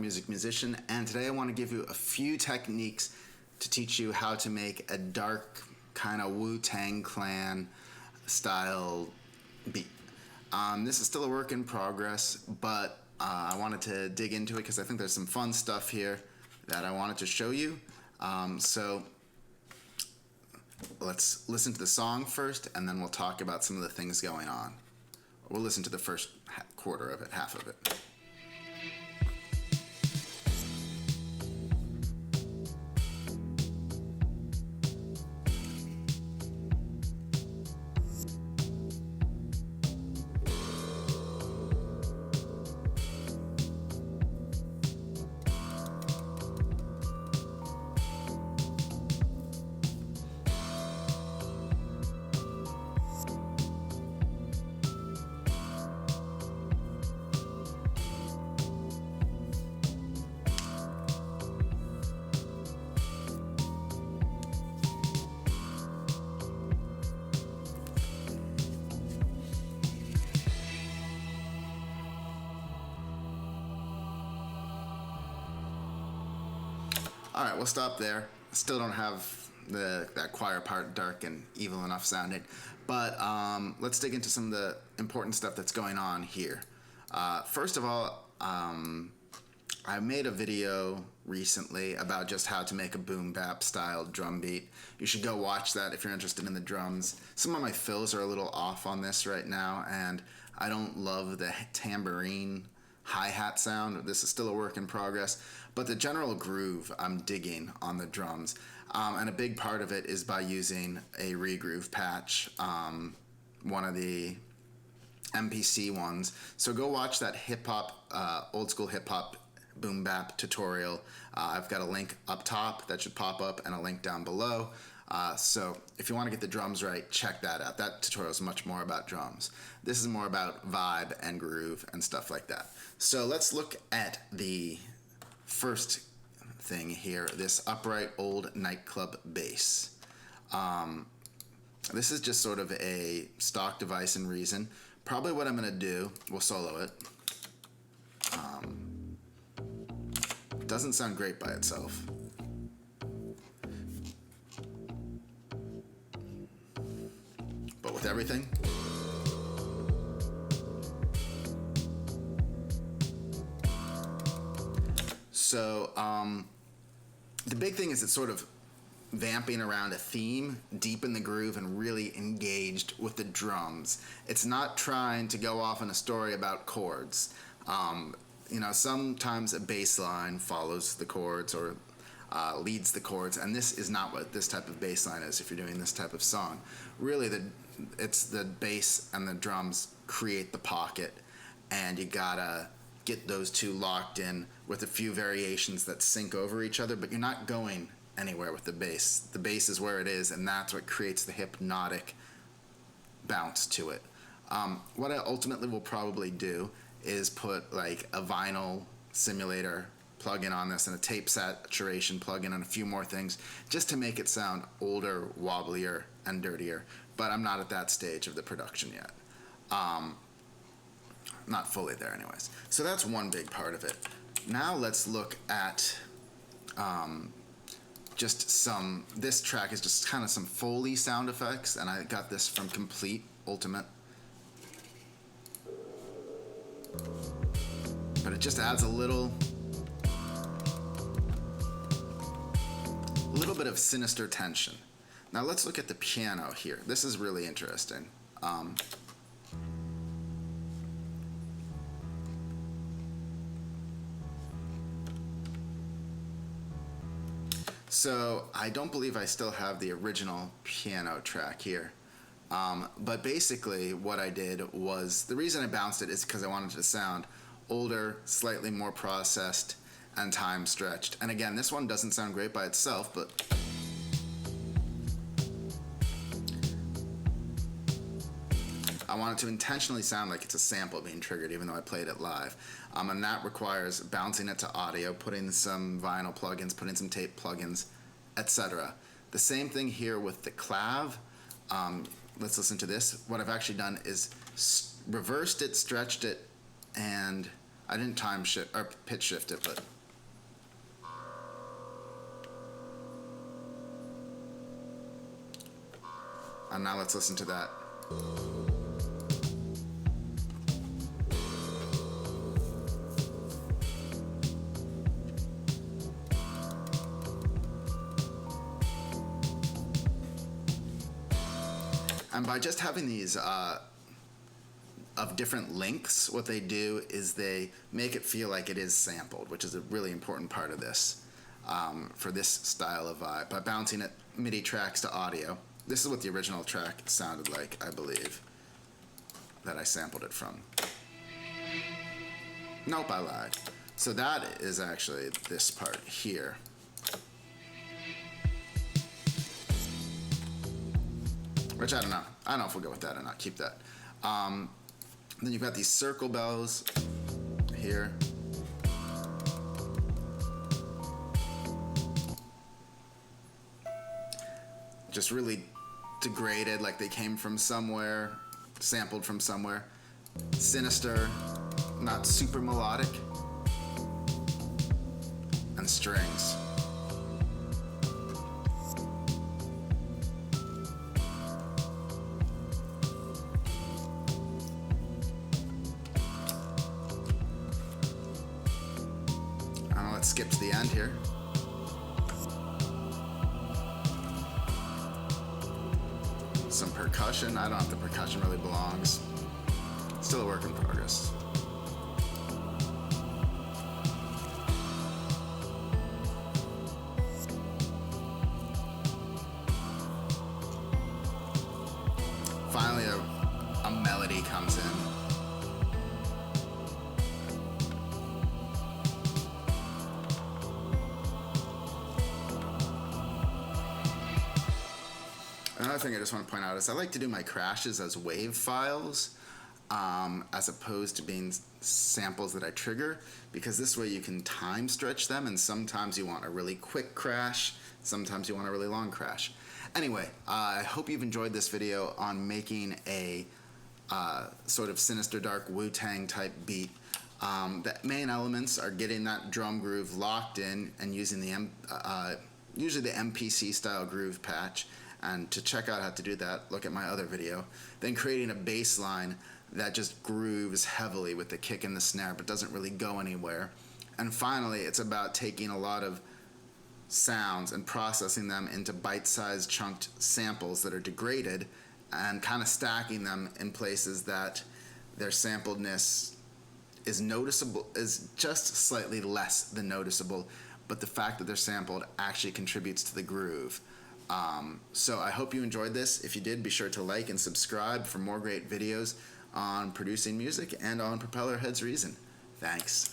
musician, and today I want to give you a few techniques to teach you how to make a dark kind of Wu-Tang Clan style beat. This is still a work in progress, but I wanted to dig into it because I think there's some fun stuff here that I wanted to show you. So let's listen to the song first, and then we'll talk about some of the things going on. We'll listen to the first quarter of it, half of it. Alright, we'll stop there. Still don't have that choir part dark and evil enough sounding. But let's dig into some of the important stuff that's going on here. First of all, I made a video recently about just how to make a boom bap style drum beat. You should go watch that if you're interested in the drums. Some of my fills are a little off on this right now, and I don't love the tambourine hi-hat sound. This is still a work in progress, but the general groove I'm digging on the drums, and a big part of it is by using a regroove patch, one of the MPC ones. So go watch that hip-hop, old school hip-hop boom bap tutorial. I've got a link up top that should pop up and a link down below. So if you want to get the drums right, check that out. That tutorial is much more about drums. This is more about vibe and groove and stuff like that. So let's look at the first thing here, this upright old nightclub bass. This is just sort of a stock device in Reason. Probably what I'm going to do, we'll solo it. Doesn't sound great by itself. But with everything, so the big thing is it's sort of vamping around a theme, deep in the groove, and really engaged with the drums. It's not trying to go off on a story about chords. Sometimes a bass line follows the chords or leads the chords, and this is not what this type of bass line is if you're doing this type of song. Really, it's the bass and the drums create the pocket, and you gotta get those two locked in with a few variations that sync over each other, but you're not going anywhere with the bass. The bass is where it is, and that's what creates the hypnotic bounce to it. What I ultimately will probably do is put like a vinyl simulator plug-in on this and a tape saturation plug-in and a few more things just to make it sound older, wobblier, and dirtier. But I'm not at that stage of the production yet. Not fully there anyways. So that's one big part of it. Now let's look at this track is just kind of some Foley sound effects, and I got this from Complete Ultimate. But it just adds a little bit of sinister tension. Now let's look at the piano here. This is really interesting. So I don't believe I still have the original piano track here. But basically what I did was, the reason I bounced it is because I wanted it to sound older, slightly more processed, and time stretched. And again, this one doesn't sound great by itself, but I want it to intentionally sound like it's a sample being triggered, even though I played it live. And that requires bouncing it to audio, putting some vinyl plugins, putting some tape plugins, etc. The same thing here with the clav. Let's listen to this. What I've actually done is reversed it, stretched it, and I didn't time shift or pitch shift it, but and now let's listen to that. And by just having these of different lengths, what they do is they make it feel like it is sampled, which is a really important part of this for this style of vibe. By bouncing it MIDI tracks to audio, this is what the original track sounded like, I believe, that I sampled it from. Nope, I lied. So that is actually this part here. Which I don't know. I don't know if we'll go with that or not. Keep that. Then you've got these circle bells here. Just really degraded, like they came from somewhere, sampled from somewhere. Sinister, not super melodic. And strings. Let's skip to the end here. Some percussion. I don't know if the percussion really belongs. Still a work in progress. Finally, a melody comes in. Another thing I just want to point out is I like to do my crashes as wave files as opposed to being samples that I trigger, because this way you can time stretch them, and sometimes you want a really quick crash, sometimes you want a really long crash. Anyway, I hope you've enjoyed this video on making a sort of sinister, dark Wu-Tang type beat. The main elements are getting that drum groove locked in and using the usually the MPC style groove patch. And to check out how to do that, look at my other video. Then creating a bass line that just grooves heavily with the kick and the snare but doesn't really go anywhere. And finally, it's about taking a lot of sounds and processing them into bite-sized chunked samples that are degraded and kind of stacking them in places that their sampledness is noticeable, is just slightly less than noticeable, but the fact that they're sampled actually contributes to the groove. So I hope you enjoyed this. If you did, be sure to like and subscribe for more great videos on producing music and on Propellerheads Reason. Thanks.